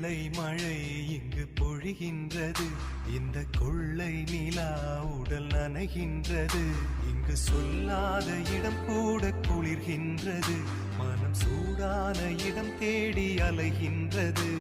வெள்ளை மழை இங்கு பொழிகின்றது, இந்த கொள்ளை நிலா உடல் நனைகின்றது. இங்கு சொல்லாத இடம் கூட குளிர்கின்றது, மனம் சூடான இடம் தேடி அலைகின்றது.